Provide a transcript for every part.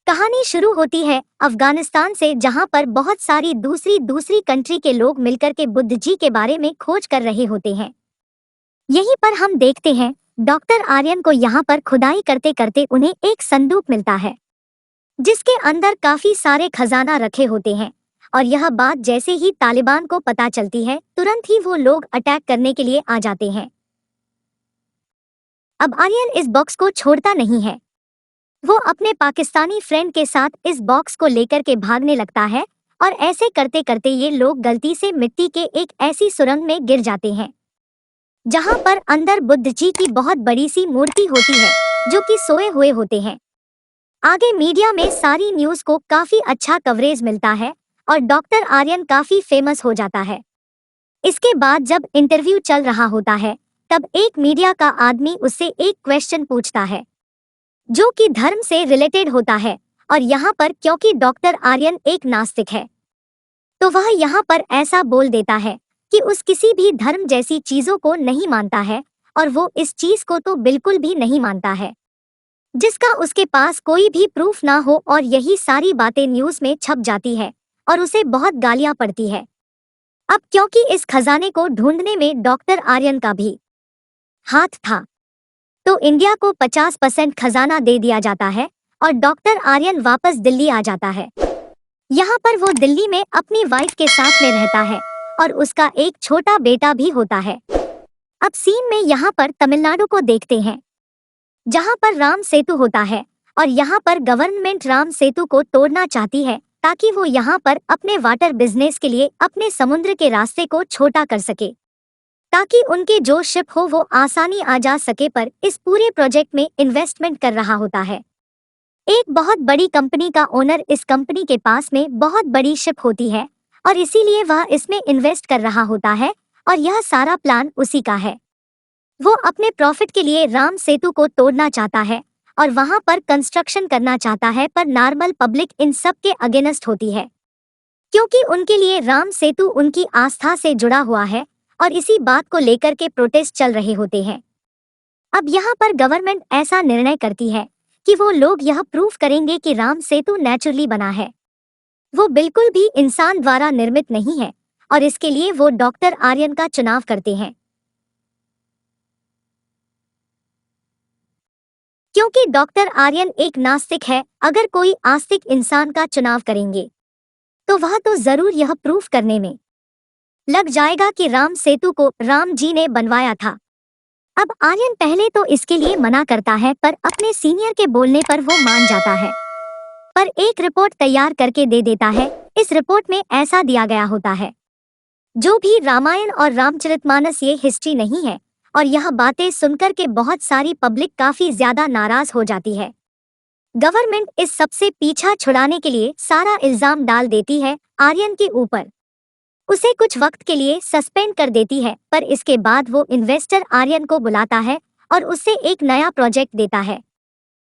कहानी शुरू होती है अफगानिस्तान से, जहां पर बहुत सारी दूसरी कंट्री के लोग मिलकर के बुद्ध जी के बारे में खोज कर रहे होते हैं। यहीं पर हम देखते हैं डॉक्टर आर्यन को यहाँ पर खुदाई करते करते उन्हें एक संदूक मिलता है जिसके अंदर काफी सारे खजाना रखे होते हैं। और यह बात जैसे ही तालिबान को पता चलती है, तुरंत ही वो लोग अटैक करने के लिए आ जाते हैं। अब आर्यन इस बॉक्स को छोड़ता नहीं है। वो अपने पाकिस्तानी फ्रेंड के साथ इस बॉक्स को लेकर के भागने लगता है और ऐसे करते करते ये लोग गलती से मिट्टी के एक ऐसी सुरंग में गिर जाते हैं जहां पर अंदर बुद्ध जी की बहुत बड़ी सी मूर्ति होती है जो कि सोए हुए होते हैं। आगे मीडिया में सारी न्यूज को काफी अच्छा कवरेज मिलता है और डॉक्टर आर्यन काफी फेमस हो जाता है। इसके बाद जब इंटरव्यू चल रहा होता है, तब एक मीडिया का आदमी उससे एक क्वेश्चन पूछता है जो कि धर्म से रिलेटेड होता है। और यहाँ पर क्योंकि डॉक्टर आर्यन एक नास्तिक है, तो वह यहाँ पर ऐसा बोल देता है कि उस किसी भी धर्म जैसी चीजों को नहीं मानता है और वो इस चीज को तो बिल्कुल भी नहीं मानता है जिसका उसके पास कोई भी प्रूफ ना हो। और यही सारी बातें न्यूज में छप जाती है और उसे बहुत गालियां पड़ती है। अब क्योंकि इस खजाने को ढूंढने में डॉक्टर आर्यन का भी हाथ था, तो इंडिया को 50% खजाना दे दिया जाता है और डॉक्टर आर्यन वापस दिल्ली आ जाता है। यहाँ पर वो दिल्ली में अपनी वाइफ के साथ में रहता है और उसका एक छोटा बेटा भी होता है। अब सीन में यहाँ पर तमिलनाडु को देखते हैं, जहाँ पर राम सेतु होता है और यहाँ पर गवर्नमेंट राम सेतु को तोड़ना चाहती है ताकि वो यहाँ पर अपने वाटर बिजनेस के लिए अपने समुद्र के रास्ते को छोटा कर सके, ताकि उनके जो शिप हो वो आसानी आ जा सके। पर इस पूरे प्रोजेक्ट में इन्वेस्टमेंट कर रहा होता है एक बहुत बड़ी कंपनी का ओनर। इस कंपनी के पास में बहुत बड़ी शिप होती है और इसीलिए वह इसमें इन्वेस्ट कर रहा होता है और यह सारा प्लान उसी का है। वो अपने प्रॉफिट के लिए राम सेतु को तोड़ना चाहता है और वहां पर कंस्ट्रक्शन करना चाहता है, पर नॉर्मल पब्लिक इन सब के अगेंस्ट होती है क्योंकि उनके लिए राम सेतु उनकी आस्था से जुड़ा हुआ है और इसी बात को लेकर के प्रोटेस्ट चल रहे होते हैं। अब यहाँ पर गवर्नमेंट ऐसा निर्णय करती है कि वो लोग यह प्रूफ करेंगे कि राम सेतु नेचुरली बना है, वो बिल्कुल भी इंसान द्वारा निर्मित नहीं है। और इसके लिए वो डॉक्टर आर्यन का चुनाव करते हैं क्योंकि डॉक्टर आर्यन एक नास्तिक है। अगर कोई आस्तिक इंसान का चुनाव करेंगे तो वह तो जरूर यह प्रूफ करने में लग जाएगा कि राम सेतु को राम जी ने बनवाया था। अब आर्यन पहले तो इसके लिए मना करता है, पर अपने सीनियर के बोलने पर वो मान जाता है, पर एक रिपोर्ट तैयार करके दे देता है। इस रिपोर्ट में ऐसा दिया गया होता है जो भी रामायण और रामचरितमानस ये हिस्ट्री नहीं है। और यह बातें सुनकर के बहुत सारी पब्लिक काफी ज्यादा नाराज हो जाती है। गवर्नमेंट इस सबसे पीछा छुड़ाने के लिए सारा इल्जाम डाल देती है आर्यन के ऊपर, उसे कुछ वक्त के लिए सस्पेंड कर देती है। पर इसके बाद वो इन्वेस्टर आर्यन को बुलाता है और उससे एक नया प्रोजेक्ट देता है।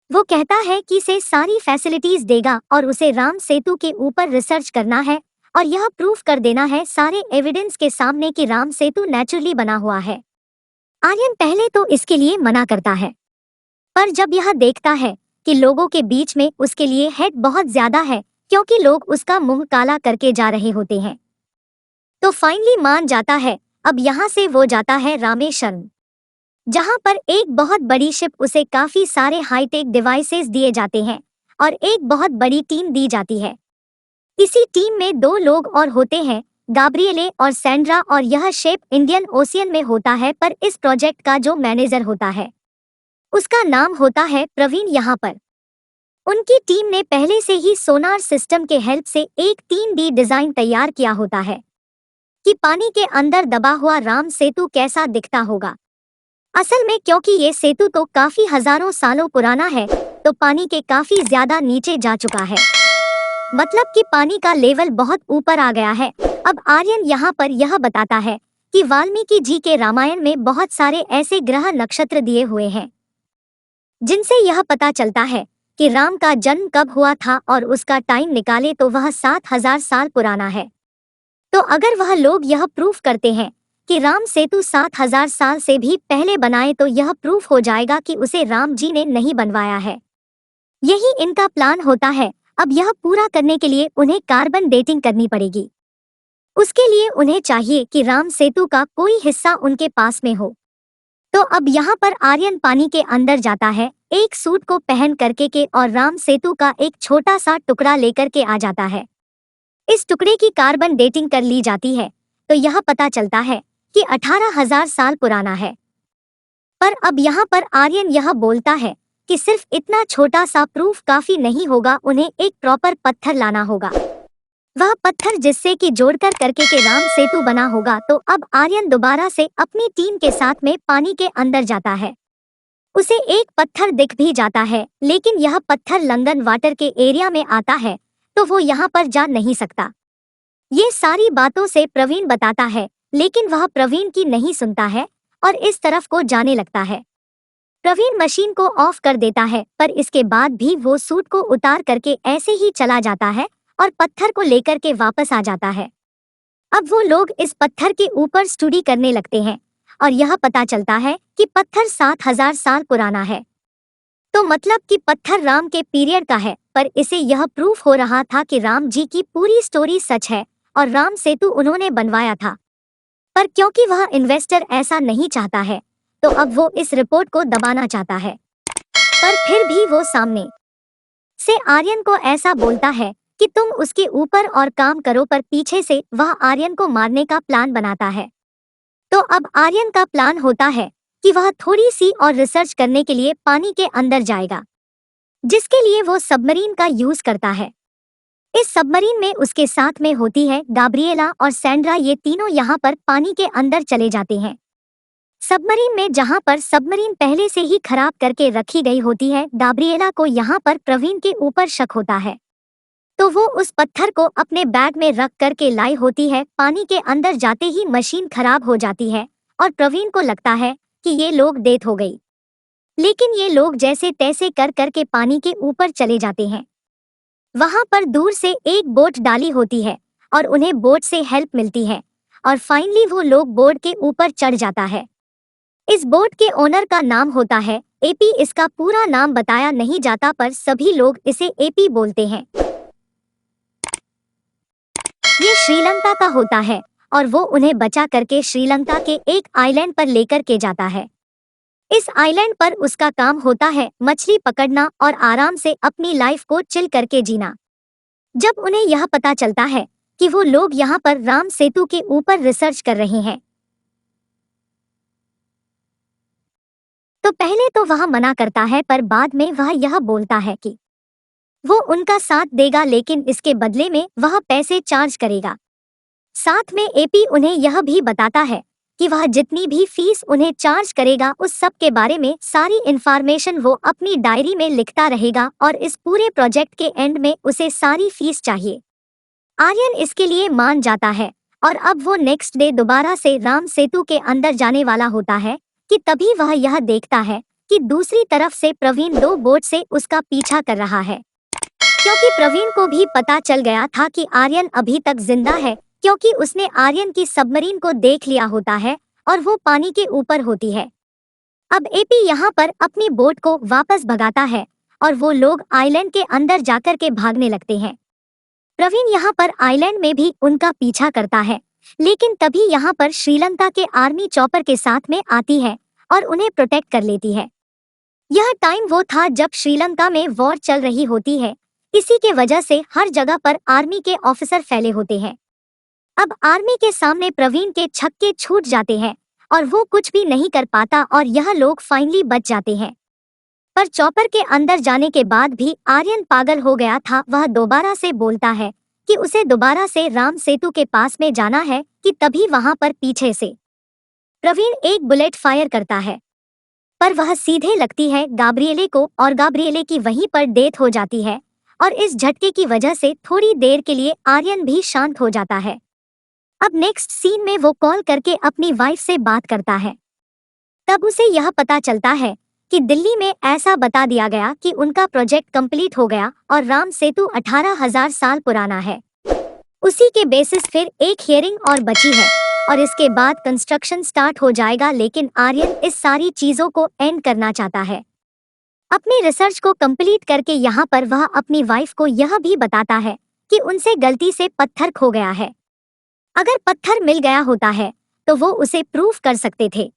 वो कहता है कि इसे सारी फैसिलिटीज देगा और उसे राम सेतु के ऊपर रिसर्च करना है और यह प्रूफ कर देना है सारे एविडेंस के सामने कि राम सेतु नेचुरली बना हुआ है। आर्यन पहले तो इसके लिए मना करता है, पर जब यह देखता है कि लोगों के बीच में उसके लिए हेट बहुत ज्यादा है क्योंकि लोग उसका मुंह काला करके जा रहे होते हैं, तो फाइनली मान जाता है। अब यहाँ से वो जाता है रामेश्वरम, जहाँ पर एक बहुत बड़ी शिप उसे काफी सारे हाईटेक डिवाइसेस दिए जाते हैं और एक बहुत बड़ी टीम दी जाती है। इसी टीम में 2 लोग और होते हैं, गाब्रिएले और सैंड्रा, और यह शिप इंडियन ओशियन में होता है। पर इस प्रोजेक्ट का जो मैनेजर होता है उसका नाम होता है प्रवीण। यहाँ पर उनकी टीम ने पहले से ही सोनार सिस्टम के हेल्प से एक 3D डिजाइन तैयार किया होता है कि पानी के अंदर दबा हुआ राम सेतु कैसा दिखता होगा। असल में क्योंकि ये सेतु तो काफी हजारों सालों पुराना है, तो पानी के काफी ज्यादा नीचे जा चुका है, मतलब कि पानी का लेवल बहुत ऊपर आ गया है। अब आर्यन यहाँ पर यह बताता है कि वाल्मीकि जी के रामायण में बहुत सारे ऐसे ग्रह नक्षत्र दिए हुए हैं जिनसे यह पता चलता है कि राम का जन्म कब हुआ था, और उसका टाइम निकाले तो वह 7000 साल पुराना है। तो अगर वह लोग यह प्रूफ करते हैं कि राम सेतु 7000 साल से भी पहले बनाए, तो यह प्रूफ हो जाएगा कि उसे राम जी ने नहीं बनवाया है। यही इनका प्लान होता है। अब यह पूरा करने के लिए उन्हें कार्बन डेटिंग करनी पड़ेगी। उसके लिए उन्हें चाहिए कि राम सेतु का कोई हिस्सा उनके पास में हो। तो अब यहाँ पर आर्यन पानी के अंदर जाता है, एक सूट को पहन करके के और राम सेतु का एक छोटा सा टुकड़ा लेकर के आ जाता है। इस टुकड़े की कार्बन डेटिंग कर ली जाती है तो यह पता चलता है कि 18,000 साल पुराना है। पर अब यहाँ पर आर्यन यह बोलता है कि सिर्फ इतना छोटा सा प्रूफ काफी नहीं होगा, उन्हें एक प्रॉपर पत्थर लाना होगा, वह पत्थर जिससे कि जोड़कर करके के राम सेतु बना होगा। तो अब आर्यन दोबारा से अपनी टीम के साथ में पानी के अंदर जाता है। उसे एक पत्थर दिख भी जाता है, लेकिन यह पत्थर लंगन वाटर के एरिया में आता है तो वो यहाँ पर जा नहीं सकता। ये सारी बातों से प्रवीण बताता है, लेकिन वह प्रवीण की नहीं सुनता है और इस तरफ को जाने लगता है। प्रवीण मशीन को ऑफ कर देता है, पर इसके बाद भी वो सूट को उतार करके ऐसे ही चला जाता है और पत्थर को लेकर के वापस आ जाता है। अब वो लोग इस पत्थर के ऊपर स्टडी करने लगते हैं और यह पता चलता है कि पत्थर 7,000 साल पुराना है। तो मतलब कि पत्थर राम के पीरियड का है, पर इसे यह प्रूफ हो रहा था कि राम जी की पूरी स्टोरी सच है और राम सेतु उन्होंने बनवाया था। पर क्योंकि वह इन्वेस्टर ऐसा नहीं चाहता है तो अब वो इस रिपोर्ट को दबाना चाहता है। पर फिर भी वो सामने से आर्यन को ऐसा बोलता है कि तुम उसके ऊपर और काम करो, पर पीछे से वह आर्यन को मारने का प्लान बनाता है। तो अब आर्यन का प्लान होता है कि वह थोड़ी सी और रिसर्च करने के लिए पानी के अंदर जाएगा, जिसके लिए वो सबमरीन का यूज करता है। इस सबमरीन में उसके साथ में होती है गाब्रिएला और सैंड्रा, ये तीनों यहाँ पर पानी के अंदर चले जाते हैं। सबमरीन में जहाँ पर सबमरीन पहले से ही खराब करके रखी गई होती है, गाब्रिएला को यहाँ पर प्रवीण के ऊपर शक होता है तो वो उस पत्थर को अपने बैग में रख करके लाई होती है। पानी के अंदर जाते ही मशीन खराब हो जाती है और प्रवीण को लगता है कि ये लोग डेथ हो गई, लेकिन ये लोग जैसे तैसे कर करके पानी के ऊपर चले जाते हैं। वहां पर दूर से एक बोट डाली होती है और उन्हें बोट से हेल्प मिलती है और फाइनली वो लोग बोट के ऊपर चढ़ जाता है। इस बोट के ओनर का नाम होता है एपी। इसका पूरा नाम बताया नहीं जाता, पर सभी लोग इसे एपी बोलते हैं। ये श्रीलंका का होता है और वो उन्हें बचा करके श्रीलंका के एक आइलैंड पर लेकर के जाता है। इस आइलैंड पर उसका काम होता है मछली पकड़ना और आराम से अपनी लाइफ को चिल करके जीना। जब उन्हें यह पता चलता है कि वो लोग यहाँ पर राम सेतु के ऊपर रिसर्च कर रहे हैं तो पहले तो वह मना करता है, पर बाद में वह यह बोलता है कि वो उनका साथ देगा, लेकिन इसके बदले में वह पैसे चार्ज करेगा। साथ में एपी उन्हें यह भी बताता है कि वह जितनी भी फीस उन्हें चार्ज करेगा उस सब के बारे में सारी इंफॉर्मेशन वो अपनी डायरी में लिखता रहेगा और इस पूरे प्रोजेक्ट के एंड में उसे सारी फीस चाहिए। आर्यन इसके लिए मान जाता है और अब वो नेक्स्ट डे दोबारा से राम सेतु के अंदर जाने वाला होता है कि तभी वह यह देखता है कि दूसरी तरफ से प्रवीण 2 बोट से उसका पीछा कर रहा है, क्योंकि प्रवीण को भी पता चल गया था कि आर्यन अभी तक जिंदा है, क्योंकि उसने आर्यन की सबमरीन को देख लिया होता है और वो पानी के ऊपर होती है। अब एपी यहाँ पर अपनी बोट को वापस भगाता है और वो लोग आइलैंड के अंदर जाकर के भागने लगते हैं। प्रवीण यहाँ पर आइलैंड में भी उनका पीछा करता है, लेकिन तभी यहाँ पर श्रीलंका के आर्मी चॉपर के साथ में आती है और उन्हें प्रोटेक्ट कर लेती है। यह टाइम वो था जब श्रीलंका में वॉर चल रही होती है, इसी के वजह से हर जगह पर आर्मी के ऑफिसर फैले होते हैं। अब आर्मी के सामने प्रवीण के छक्के छूट जाते हैं और वो कुछ भी नहीं कर पाता और यह लोग फाइनली बच जाते हैं। पर चॉपर के अंदर जाने के बाद भी आर्यन पागल हो गया था। वह दोबारा से बोलता है कि उसे दोबारा से राम सेतु के पास में जाना है कि तभी वहां पर पीछे से प्रवीण एक बुलेट फायर करता है, पर वह सीधे लगती है गाब्रिएले को और गाब्रिएले की वहीं पर डेथ हो जाती है और इस झटके की वजह से थोड़ी देर के लिए आर्यन भी शांत हो जाता है। अब नेक्स्ट सीन में वो कॉल करके अपनी वाइफ से बात करता है। तब उसे यह पता चलता है कि दिल्ली में ऐसा बता दिया गया कि उनका प्रोजेक्ट कंप्लीट हो गया और राम सेतु 18,000 साल पुराना है। उसी के बेसिस फिर एक हियरिंग और बची है और इसके बाद कंस्ट्रक्शन स्टार्ट हो जाएगा, लेकिन आर्यन इस सारी चीजों को एंड करना चाहता है। अपनी रिसर्च को कंप्लीट करके यहाँ पर वह अपनी वाइफ को यह भी बताता है कि उनसे गलती से पत्थर खो गया है। अगर पत्थर मिल गया होता है तो वो उसे प्रूफ कर सकते थे।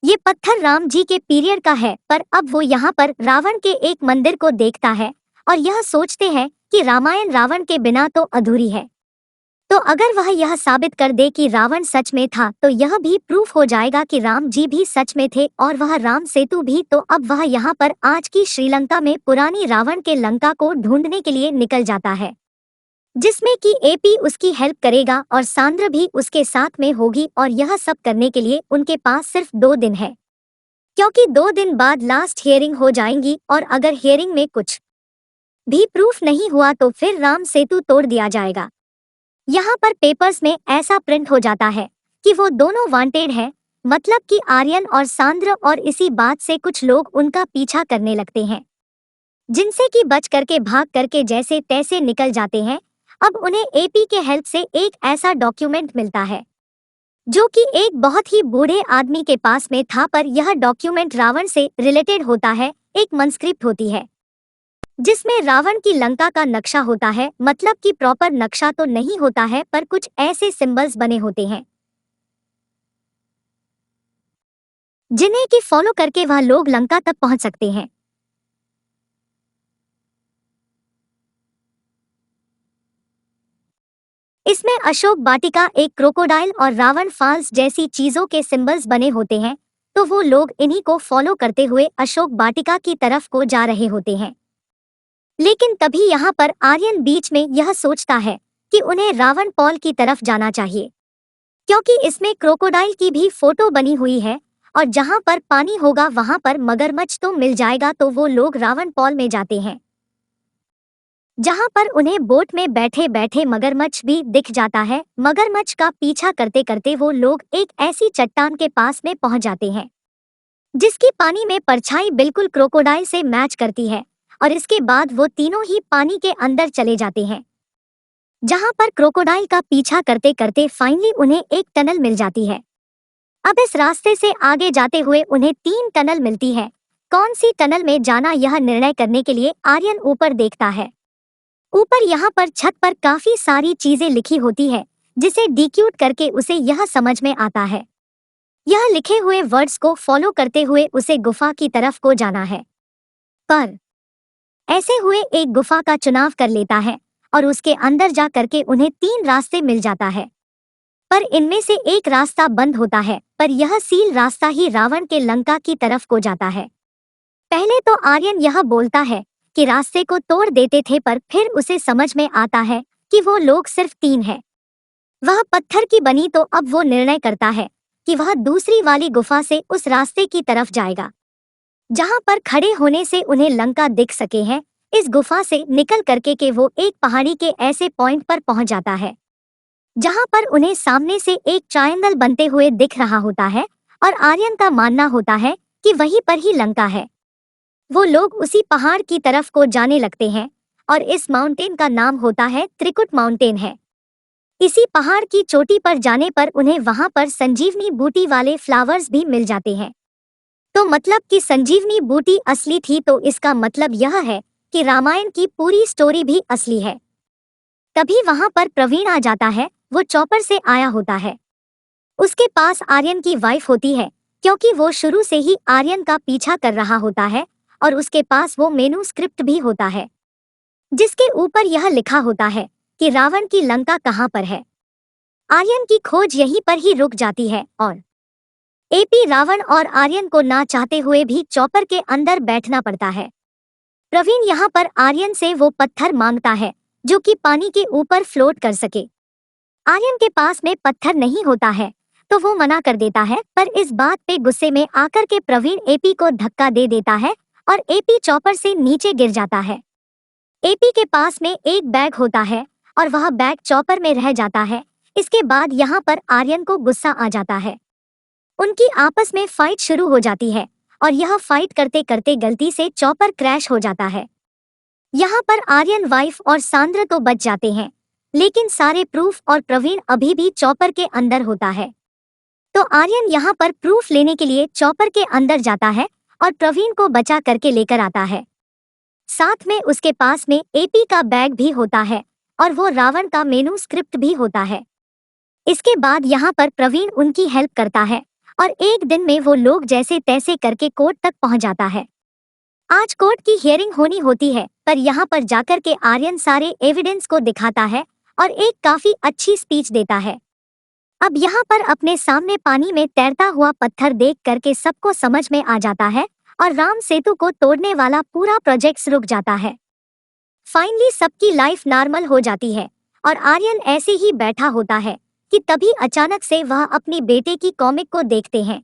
ये पत्थर राम जी के पीरियड का है, पर अब वो यहाँ पर रावण के एक मंदिर को देखता है और यह सोचते हैं कि रामायण रावण के बिना तो अधूरी है। तो अगर वह यह साबित कर दे कि रावण सच में था तो यह भी प्रूफ हो जाएगा कि राम जी भी सच में थे और वह राम सेतु भी। तो अब वह यहाँ पर आज की श्रीलंका में पुरानी रावण के लंका को ढूंढने के लिए निकल जाता है, जिसमें कि एपी उसकी हेल्प करेगा और सांद्र भी उसके साथ में होगी। और यह सब करने के लिए उनके पास सिर्फ 2 दिन है, क्योंकि 2 दिन बाद लास्ट हियरिंग हो जाएंगी और अगर हियरिंग में कुछ भी प्रूफ नहीं हुआ तो फिर राम सेतु तोड़ दिया जाएगा। यहाँ पर पेपर्स में ऐसा प्रिंट हो जाता है कि वो दोनों वांटेड है, मतलब कि आर्यन और सांद्र, और इसी बात से कुछ लोग उनका पीछा करने लगते हैं, जिनसे कि बच करके भाग करके जैसे तैसे निकल जाते हैं। अब उन्हें एपी के हेल्प से एक ऐसा डॉक्यूमेंट मिलता है जो कि एक बहुत ही बूढ़े आदमी के पास में था, पर यह डॉक्यूमेंट रावण से रिलेटेड होता है। एक मनस्क्रिप्ट होती है जिसमें रावण की लंका का नक्शा होता है, मतलब कि प्रॉपर नक्शा तो नहीं होता है पर कुछ ऐसे सिंबल्स बने होते हैं जिन्हें कि फॉलो करके वह लोग लंका तक पहुंच सकते हैं। इसमें अशोक वाटिका, एक क्रोकोडाइल और रावण फॉल्स जैसी चीजों के सिंबल्स बने होते हैं। तो वो लोग इन्हीं को फॉलो करते हुए अशोक वाटिका की तरफ को जा रहे होते हैं। लेकिन तभी यहाँ पर आर्यन बीच में यह सोचता है कि उन्हें रावण पॉल की तरफ जाना चाहिए, क्योंकि इसमें क्रोकोडाइल की भी फोटो बनी हुई है और जहाँ पर पानी होगा वहाँ पर मगरमच्छ तो मिल जाएगा। तो वो लोग रावण पॉल में जाते हैं, जहाँ पर उन्हें बोट में बैठे बैठे मगरमच्छ भी दिख जाता है। मगरमच्छ का पीछा करते करते वो लोग एक ऐसी चट्टान के पास में पहुंच जाते हैं जिसकी पानी में परछाई बिल्कुल क्रोकोडाइल से मैच करती है, और इसके बाद वो तीनों ही पानी के अंदर चले जाते हैं, जहां पर क्रोकोडाइल का पीछा करते करते फाइनली उन्हें एक टनल मिल जाती है। अब इस रास्ते से आगे जाते हुए उन्हें 3 टनल मिलती है। कौन सी टनल में जाना यह निर्णय करने के लिए आर्यन ऊपर देखता है। ऊपर यहाँ पर छत पर काफी सारी चीजें लिखी होती है, जिसे डिक्यूट करके उसे यह समझ में आता है यह लिखे हुए वर्ड्स को फॉलो करते हुए उसे गुफा की तरफ को जाना है। पर ऐसे हुए एक गुफा का चुनाव कर लेता है और उसके अंदर जा करके उन्हें 3 रास्ते मिल जाता है, पर इनमें से एक रास्ता बंद होता है, पर यह सील रास्ता ही रावण के लंका की तरफ को जाता है। पहले तो आर्यन यह बोलता है कि रास्ते को तोड़ देते थे, पर फिर उसे समझ में आता है कि वो लोग सिर्फ 3 है, वह पत्थर की बनी। तो अब वो निर्णय करता है कि वह दूसरी वाली गुफा से उस रास्ते की तरफ जाएगा जहां पर खड़े होने से उन्हें लंका दिख सके हैं। इस गुफा से निकल करके के वो एक पहाड़ी के ऐसे पॉइंट पर पहुंच जाता है जहां पर उन्हें सामने से एक ट्रायंगल बनते हुए दिख रहा होता है, और आर्यन का मानना होता है कि वहीं पर ही लंका है। वो लोग उसी पहाड़ की तरफ को जाने लगते हैं और इस माउंटेन का नाम होता है त्रिकुट माउंटेन है। इसी पहाड़ की चोटी पर जाने पर उन्हें वहां पर संजीवनी बूटी वाले फ्लावर्स भी मिल जाते हैं। तो मतलब कि संजीवनी बूटी असली थी, तो इसका मतलब यह है कि रामायण की पूरी स्टोरी भी असली है। तभी वहां पर प्रवीण आ जाता है, वो चॉपर से आया होता है। उसके पास आर्यन की वाइफ होती है, क्योंकि वो शुरू से ही आर्यन का पीछा कर रहा होता है, और उसके पास वो मेनू स्क्रिप्ट भी होता है जिसके ऊपर यह लिखा होता है कि रावण की लंका कहाँ पर है। आर्यन की खोज यहीं पर ही रुक जाती है और एपी रावण और आर्यन को ना चाहते हुए भी चॉपर के अंदर बैठना पड़ता है। प्रवीण यहाँ पर आर्यन से वो पत्थर मांगता है जो कि पानी के ऊपर फ्लोट कर सके। आर्यन के पास में पत्थर नहीं होता है तो वो मना कर देता है, पर इस बात पे गुस्से में आकर के प्रवीण एपी को धक्का दे देता है और एपी चॉपर से नीचे गिर जाता है। एपी के पास में एक बैग होता है और वह बैग चॉपर में रह जाता है। इसके बाद यहाँ पर आर्यन को गुस्सा आ जाता है। उनकी आपस में फाइट शुरू हो जाती है और यह फाइट करते करते गलती से चॉपर क्रैश हो जाता है। यहाँ पर आर्यन वाइफ और सांद्र तो बच जाते हैं, लेकिन सारे प्रूफ और प्रवीण अभी भी चॉपर के अंदर होता है। तो आर्यन यहाँ पर प्रूफ लेने के लिए चॉपर के अंदर जाता है और प्रवीण को बचा करके लेकर आता है। साथ में उसके पास में एपी का बैग भी होता है और वो रावण का मेनू स्क्रिप्ट भी होता है। इसके बाद यहाँ पर प्रवीण उनकी हेल्प करता है और एक दिन में वो लोग जैसे तैसे करके कोर्ट तक पहुंच जाता है। आज कोर्ट की हियरिंग होनी होती है, पर यहाँ पर जाकर के आर्यन सारे एविडेंस को दिखाता है और एक काफी अच्छी स्पीच देता है। अब यहाँ पर अपने सामने पानी में तैरता हुआ पत्थर देख करके सबको समझ में आ जाता है और राम सेतु को तोड़ने वाला पूरा प्रोजेक्ट रुक जाता है। फाइनली सबकी लाइफ नॉर्मल हो जाती है और आर्यन ऐसे ही बैठा होता है कि तभी अचानक से वह अपनी बेटे की कॉमिक को देखते हैं।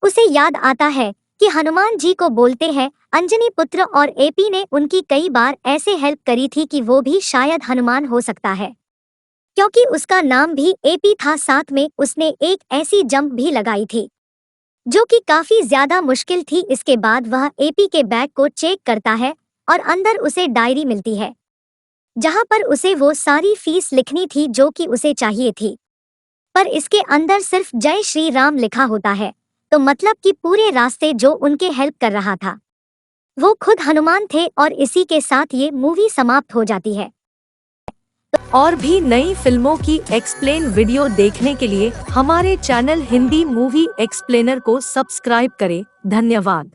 उसे याद आता है कि हनुमान जी को बोलते हैं अंजनी पुत्र, और एपी ने उनकी कई बार ऐसे हेल्प करी थी कि वो भी शायद हनुमान हो सकता है, क्योंकि उसका नाम भी एपी था। साथ में उसने एक ऐसी जंप भी लगाई थी जो कि काफी ज्यादा मुश्किल थी। इसके बाद वह एपी के बैग को चेक करता है और अंदर उसे डायरी मिलती है जहां पर उसे वो सारी फीस लिखनी थी जो कि उसे चाहिए थी, पर इसके अंदर सिर्फ जय श्री राम लिखा होता है। तो मतलब कि पूरे रास्ते जो उनके हेल्प कर रहा था वो खुद हनुमान थे, और इसी के साथ ये मूवी समाप्त हो जाती है। और भी नई फिल्मों की एक्सप्लेन वीडियो देखने के लिए हमारे चैनल हिंदी मूवी एक्सप्लेनर को सब्सक्राइब करें। धन्यवाद।